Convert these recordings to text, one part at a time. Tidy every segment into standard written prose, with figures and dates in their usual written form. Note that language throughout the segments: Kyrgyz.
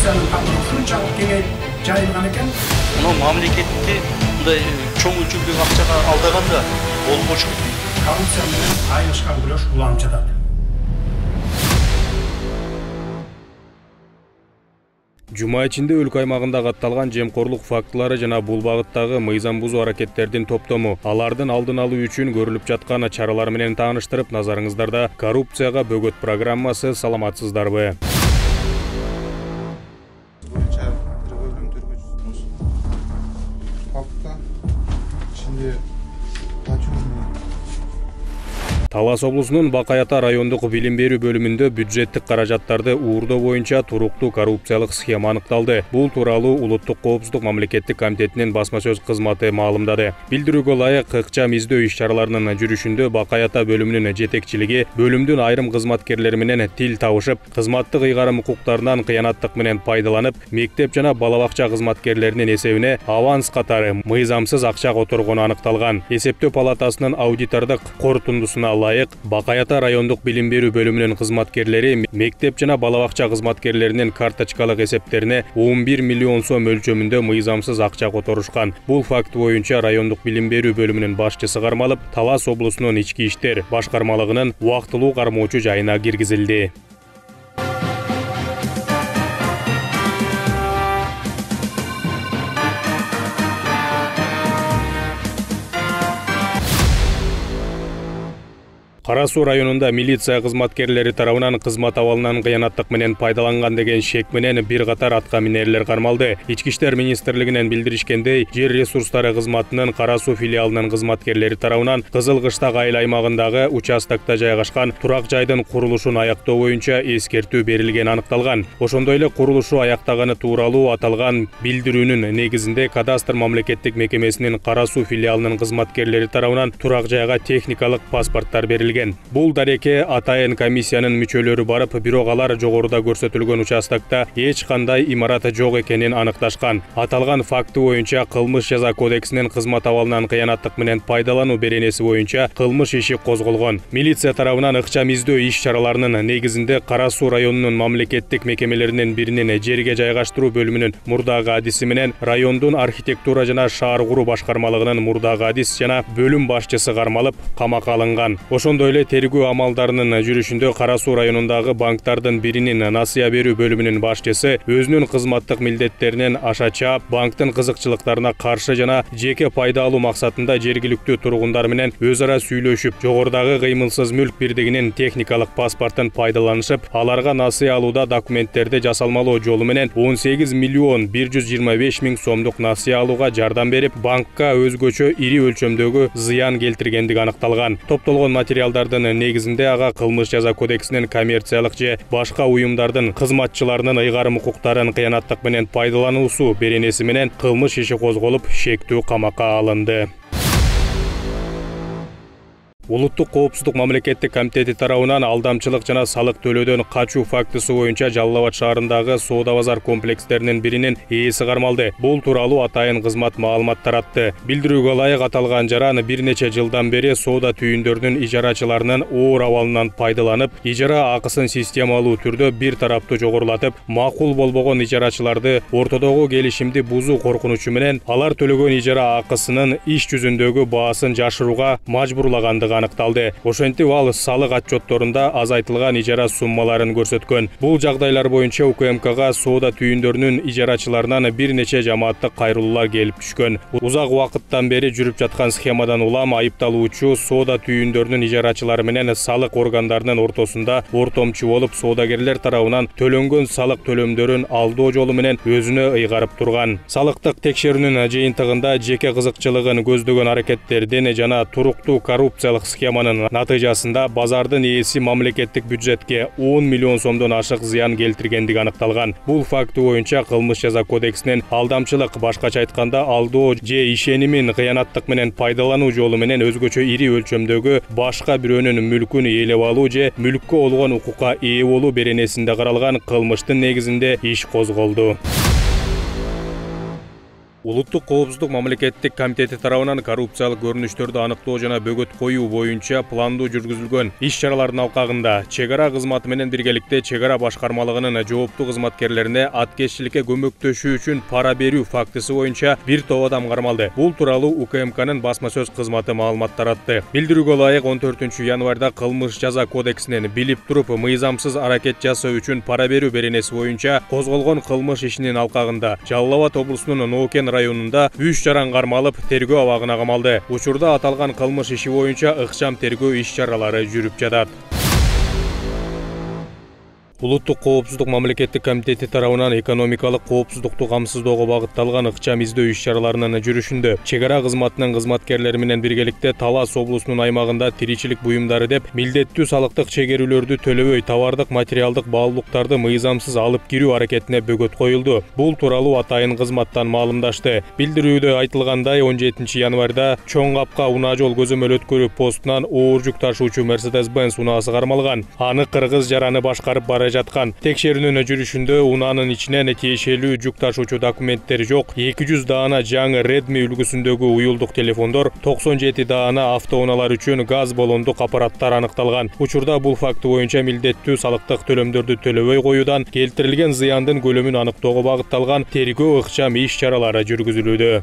коррупцияның қамыры шуншалық кеңейіп жайылған екен. Мына мамлекетте мындай чоң өлчөмдөгү акчага алдаганда болбош. Коррупция менен айырышкан күрөш уланып жатат. Жума ичинде өлкө аймагында катталган жемкорлук фактылары жана бул багыттагы мыйзам бузуу аракеттердин топтому, алардын алдын алуу үчүн көрүлүп жаткан чаралар менен тааныштырып, назарыңыздарда коррупцияга бөгөт программасы. Саламатсыздарбы? Талас облусунун Бакай Ата райондук билим берүү бөлүмүндө бюджеттик каражаттарды уурдоо боюнча туруктуу коррупциялык схема аныкталды. Бул тууралуу Улуттук коопсуздук мамлекеттик комитетинин басма сөз кызматы маалымдады. Билдирүүгө ылайык, ыкчам издөө иш-чараларынын жүрүшүндө Бакай Ата бөлүмүнүн жетекчилиги бөлүмдүн айрым кызматкерлери менен тил табышып, кызматтык ыйгарым укуктарынан кыянаттык менен пайдаланып, мектеп жана бала бакча кызматкерлеринин эсебине аванс катары мыйзамсыз акча которгону аныкталган. Эсептөө палатасынын аудитордук корутундусуна ылайык, Бакай Ата райондук билим берүү бөлүмүнүн кызматкерлери мектеп жана бала бакча кызматкерлеринин карточкалык эсептерине 11 миллион сом мөлчөмүндө мыйзамсыз акча которушкан. Бул факт боюнча райондук билим берүү бөлүмүнүн башчысы кармалып, Талас облусунун ички иштер башкармалыгынын убактылуу кармоочу жайына киргизилди. Кара Суу районунда милиция кызматкерлери тарабынан кызмат абалынан кыянаттык менен пайдаланган деген шек менен бир катар атка минерлер кармалды. Ички иштер министрлигинен билдиришкендей, жер ресурстары кызматынын Кара Суу филиалынын кызматкерлери тарабынан Кызыл Кыштак айыл аймагындагы участокто жайгашкан турак жайдын курулушун аяктоо боюнча эскертүү берилгени аныкталган. Ошондой эле курулушу аяктаганы тууралуу аталган билдирүүнүн негизинде кадастр мамлекеттик мекемесинин Кара Суу филиалынын кызматкерлери тарабынан турак жайга техникалык паспорттар берилген. Бул дареке атайын комиссиянын мүчөлөрү барып, бирок алар жогоруда көрсөтүлгөн участокто эч кандай имарат жок экенин аныкташкан. Аталган факты боюнча кылмыш жаза кодексинин кызмат абалынан кыянаттык менен пайдалануу беренеси боюнча кылмыш иши козголгон. Милиция тарабынан ыкчам издөө иш-чараларынын негизинде Кара Суу районунун мамлекеттик мекемелеринин биринин жерге жайгаштыруу бөлүмүнүн мурдагы адиси менен райондун архитектура жана шаар куруу башкармалыгынын мурдагы адис жана бөлүм башчысы кармалып, камакка алынган. Ошондой эле тергөө амалдарынын жүрүшүндө Кара Суу районундагы банктардын биринин насыя берүү бөлүмүнүн башчысы өзүнүн кызматтык милдеттеринен аша чаап, банктын кызыкчылыктарына каршы жана жеке пайда алуу максатында жергиликтүү тургундар менен өз ара сүйлөшүп, жогорудагы кыймылсыз мүлк бирдигинин техникалык паспортун пайдаланышып, аларга насыя алууда документтерди жасалмалоо жолу менен 18 миллион 125 миң сомдук насыя алууга жардам берип, банкка өзгөчө ири өлчөмдөгү зыян келтиргендиги аныкталган. Топтолгон материалдардын негизинде ага кылмыш жаза кодексинин коммерциялык же башка уюмдардын кызматчыларынын ыйгарым укуктарын кыянаттык менен пайдалануусу беренеси менен кылмыш иши козголуп, шектүү камакка алынды. Улуттук коопсуздук мамлекеттик комитети тарабынан алдамчылык жана салык төлөөдөн качуу фактысы боюнча Жалал Абад шаарындагы соода базар комплекстеринин биринин ээси кармалды. Бул тууралуу атайын кызмат маалымат таратты. Билдирүүгө ылайык, аталган жаран бир нече жылдан бери соода түйүндөрүнүн ижарачыларынын оор абалынан пайдаланып, ижара акысын системалуу түрдө бир тараптуу жогорулатып, макул болбогон ижарачыларды ортодогу келишимди бузуу коркунучу менен алар төлөгөн ижара акысынын иш жүзүндөгү баасын жашырууга мажбурлагандыгы аныкталды. Ошентип ал салык отчетторунда азайтылган ижара суммаларын көрсөткөн. Бул жагдайлар боюнча УКМКга соода түйүндөрүнүн ижарачыларынан бир нече жамааттык кайрылуулар келип түшкөн. Узак убакыттан бери жүрүп жаткан схемадан улам айыпталуучу соода түйүндөрүнүн ижарачылары менен салык органдарынын ортосунда ортомчу болуп, соодагерлер тарабынан төлөнгөн салык төлөмдөрүн алдоо жолу менен өзүнө ыйгарып турган. Салыктык текшерүүнүн жыйынтыгында жеке кызыкчылыгын көздөгөн аракеттердин жана туруктуу коррупциялык натыйжасында натыйжасында базардын ээси мамлекеттик бюджетке 10 миллион сомдон ашык зыян келтиргендиги аныкталган. Бул факты боюнча кылмыш жаза кодексинин алдамчылык, башкача айтканда алдоо же ишенимин кыянаттык менен пайдалануу жолу менен өзгөчө ири өлчөмдөгү башка бирөөнүн мүлкүн ээлеп алуу же мүлккө болгон укукка ээ болуу беренесинде каралган кылмыштын негизинде иш козголду. Улуттук коопсуздук мамлекеттик комитети тарабынан коррупциялык көрүнүштөрдү аныктоо жана бөгөт коюу боюнча пландуу жүргүзүлгөн иш-чаралардын алкагында чек ара кызматы менен биргеликте чек ара башкармалыгынын жооптуу кызматкерлерине аткезчиликке көмөктөшүү үчүн пара берүү фактысы боюнча бир топ адам кармалды. Бул тууралуу УКМКнын басма сөз кызматы маалымат таратты. Билдирүүгө ылайык 14-январда кылмыш жаза кодексинен билип туруп мыйзамсыз аракет жасоо үчүн пара берүү беренеси боюнча козголгон кылмыш ишинин алкагында Жалал Абад облусунун Ноокен районунда 3 жаран кармалып, тергөө абагына камалды. Учурда аталган кылмыш иши боюнча ыкчам тергөө иш-чаралары жүрүп жатат. Улуттук коопсуздук мамлекеттик комитети тарабынан экономикалык коопсуздукту камсыздоого багытталган ыкчам издөө иш-чараларынын жүрүшүндө чек ара кызматынын кызматкерлери менен биргеликте Талас облусунун аймагында тиричилик буюмдары деп милдеттүү салыктык чегерүүлөрдү төлөбөй товардык материалдык баалуулуктарды мыйзамсыз алып кирүү аракетине бөгөт коюлду. Бул тууралуу атайын кызматтан маалымдашты. Билдирүүдө айтылгандай 17-январда Чоң Капка унаа жол көзөмөл постунан оор жүк ташуучу Mercedes-Benz унаасы кармалган. Аны кыргыз жараны башкарып бара жаткан. Текшерүүнүн жүрүшүндө унаанын ичинен тиешелүү жүк ташуучу документтер жок, 200 даана жаңы Redmi үлгүсүндөгү уюлдук телефондор, 97 даана автоунаалар үчүн газ баллондук аппараттар аныкталган. Учурда бул факты боюнча милдеттүү салыктык төлөмдөрдү төлөбөй коюудан келтирилген зыяндын көлөмүн аныктоого багытталган тергөө ыкчам иш-чаралары жүргүзүлүүдө.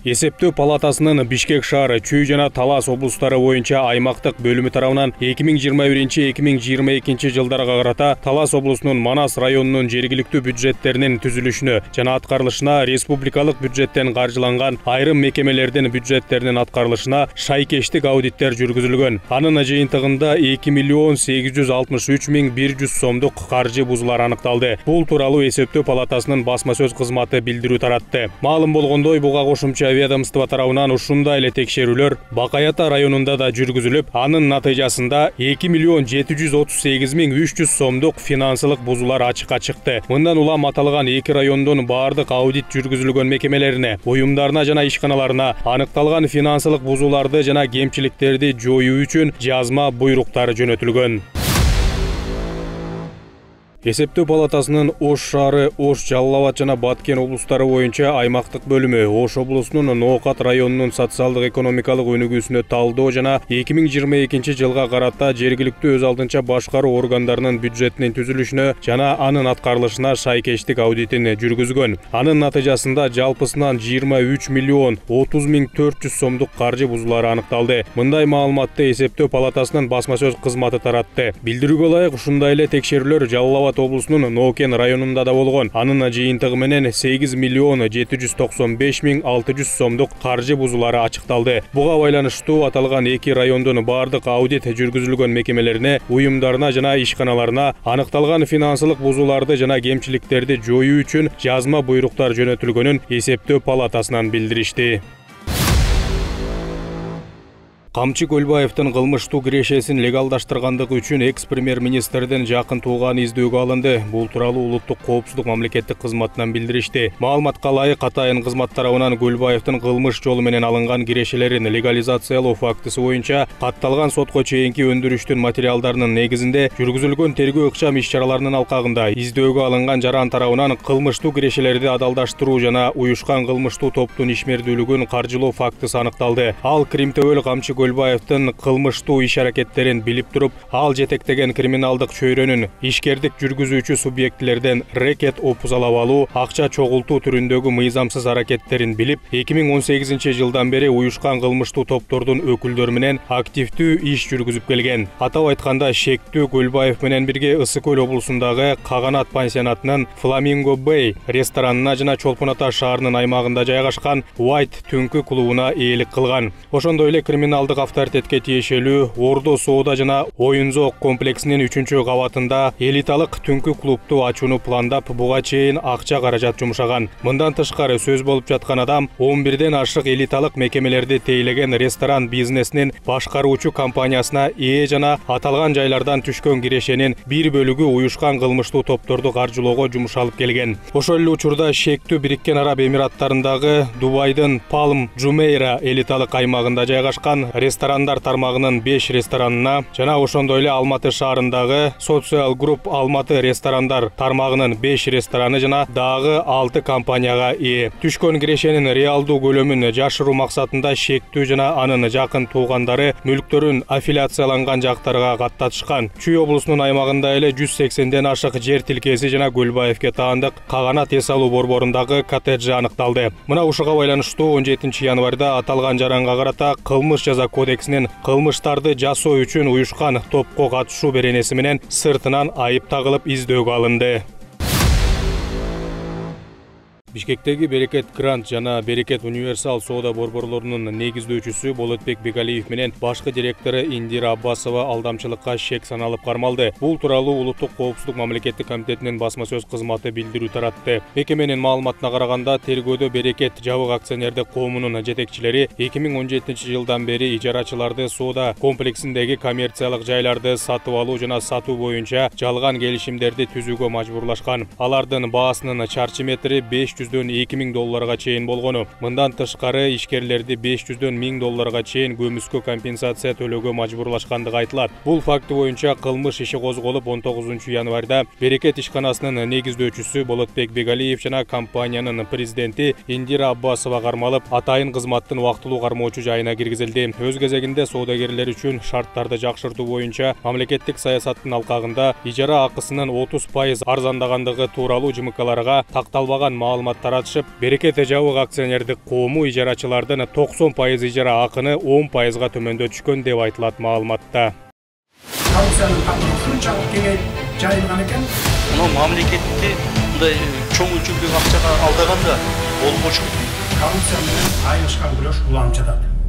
Эсептөө палатасынын Бишкек шаары, Чүй жана Талас облустары боюнча аймактык бөлүмү тарабынан 2021-2022 жылдарга карата Талас облусунун Манас районунун жергиликтүү бюджеттеринин түзүлүшүнө жана аткарылышына, республикалык бюджеттен каржыланган айрым мекемелердин бюджеттеринин аткарылышына шайкештик аудиттер жүргүзүлгөн. Анын жыйынтыгында 2.863.100 сомдук каржы бузуулар аныкталды. Бул тууралуу эсептөө палатасынын басма сөз кызматы билдирүү таратты. Маалым болгондой, буга кошумча ведомство тарабынан ушундай эле текшерүүлөр Бакаята районунда да жүргүзүлүп, анын натыйжасында 2.738.300 сомдук финансылык бузуулар ачыкка чыкты. Мындан улам аталган эки райондун баардык аудит жүргүзүлгөн мекемелерине, уюмдарына жана ишканаларына аныкталган финансылык бузууларды жана кемчиликтерди жоюу үчүн жазма буйруктар жөнөтүлгөн. Эсептөө палатасынын Ош шаары, Ош, Жалал Абад жана Баткен облустары боюнча аймактык бөлүмү Ош облусунун Ноокат районунун социалдык экономикалык өнүгүүсүнө талдоо жана 2022 жылга карата жергиликтүү өз алдынча башкаруу органдарынын бюджетинин түзүлүшүнө жана анын аткарылышына шайкештик аудитин жүргүзгөн. Анын натыйжасында жалпысынан 23.030.400 сомдук каржы бузуулары аныкталды. Мындай маалыматты эсептөө палатасынын басма сөз кызматы таратты. Билдирүүгө ылайык ушундай эле текшерүүлөр Жалал Абад облусунун Ноокен районунда да болгон. Анын жыйынтыгы менен 8.795.600 сомдук каржы бузуулары ачыкталды. Буга байланыштуу аталган эки райондун баардык аудит жүргүзүлгөн мекемелерине, уюмдарына жана ишканаларына аныкталган финансылык бузууларды жана кемчиликтерди жоюу үчүн жазма буйруктар жөнөтүлгөнүн эсептөө палатасынан билдиришти. Камчы Көлбаевдин кылмыштуу кирешесин легалдаштыргандыгы үчүн экс-премьер-министрдин жакын тууганы издөөгө алынды. Бул тууралуу улуттук коопсуздук мамлекеттик кызматынан билдиришти. Маалыматка ылайык, атайын кызмат тарабынан Көлбаевдин кылмыш жолу менен алынган кирешелерин легализациялоо фактысы боюнча катталган сотко чейинки өндүрүштүн материалдарынын негизинде жүргүзүлгөн тергөө ыкчам иш-чараларынын алкагында издөөгө алынган жаран тарабынан кылмыштуу кирешелерди адалдаштыруу жана уюшкан кылмыштуу топтун ишмердүүлүгүн каржылоо фактысы аныкталды. Ал Кримтөбөл Камчы Көлбаевдин кылмыштуу иш-аракеттерин билип туруп, ал жетектеген криминалдык чөйрөнүн ишкердик жүргүзүүчү субъектилерден рекет опузалап алуу, акча чогултуу түрүндөгү мыйзамсыз аракеттерин билип, 2018 жылдан бери уюшкан кылмыштуу топтордун өкүлдөрү менен активдүү иш жүргүзүп келген. Атап айтканда, шектүү Көлбаев менен бирге Ысык Көл облусундагы Каганат пансионатынын Flamingo Bay ресторанына жана Чолпон Ата шаарынын аймагында жайгашкан White түнкү клубуна ээлик кылган. Ошондой эле криминалдык авторитетке тиешелүү Ордо соода жана оюн-зоок комплексинин 3-кабатында элиталык түнкү клубду ачууну пландап, буга чейин акча каражат жумшаган. Мындан тышкары сөз болуп жаткан адам 11ден ашык элиталык мекемелерди тейлеген ресторан бизнесинин башкаруучу компаниясына ээ жана аталган жайлардан түшкөн кирешенин бир бөлүгү уюшкан кылмыштуу топторду каржылоого жумшалып келген. Ошол эле учурда шектүү Бириккен Араб Эмираттарындагы Дубайдын Palm Jumeirah элиталык аймагында жайгашкан ресторандар тармагынын 5 ресторанына жана ошондой эле Алматы шаарындагы Social Group Алматы ресторандар тармагынын 5 рестораны жана дагы 6 компанияга ээ. Түшкөн кирешенин реалдуу көлөмүн жашыруу максатында шектүү жана анын жакын туугандары мүлктөрүн аффилиацияланган жактарга каттатышкан. Чүй облусунун аймагында эле 180ден ашык жер тилкеси жана Гүлбаевке таандык каганат эс алуу борборундағы коттеджи аныкталды. Мына ушуга байланыштуу 17 январда аталган жаранга карата кылмыш жаза кодексинин кылмыштарды жасоо үчүн уюшкан топко катышуу беренеси менен сыртынан айып тагылып издөөгө алынды. Бишкектеги Берекет Грант жана Берекет Универсал соода борборлорунун негиздөөчүсү Болотбек Бегалиев менен башкы директору Индира Аббасова алдамчылыкка шек саналып кармалды. Бул тууралуу Улуттук коопсуздук мамлекеттик комитетинин басма сөз кызматы билдирүү таратты. Мекеменин маалыматына караганда, тергөөдө Берекет жабык акционердик коомунун жетекчилери 2017-жылдан бери ижарачыларды соода комплексиндеги коммерциялык жайларды сатып алуу жана сатуу боюнча жалган келишимдерди түзүүгө мажбурлашкан. Алардын баасынын чарчы метри 500дөн 2000 долларга чейин болгону. Мындан тышкары ишкерлерди 500дөн 1000 долларга чейин көмүскө компенсация төлөөгө мажбурлашкандыгы айтылат. Бул факты боюнча кылмыш иши козголуп 19 январда Берекет ишканасынын негиздөөчүсү Болотбек Бегалиев жана компаниянын президенти Индира Аббасова кармалып, атайын кызматтын убактылуу кармоочу жайына киргизилди. Өз кезегинде соодагерлер үчүн шарттарды жакшыртуу боюнча мамлекеттик саясаттын алкагында ижара акысынын 30% арзандагандыгы тууралуу ЖМКларга такталбаган маалымат таратышып, Берекет жабык акционердик коому ижарачылардын 90% ижара акыны 10%га төмөндөтүшкөн деп айтылат маалыматта. Коррупциянын катары ушунчалык кеңейип жайылган экен. Мамлекетти мындай чоң үлчүлдүү акчага алдаганда болмошу. Коррупция менен айырышкан күрөш уламчыдат.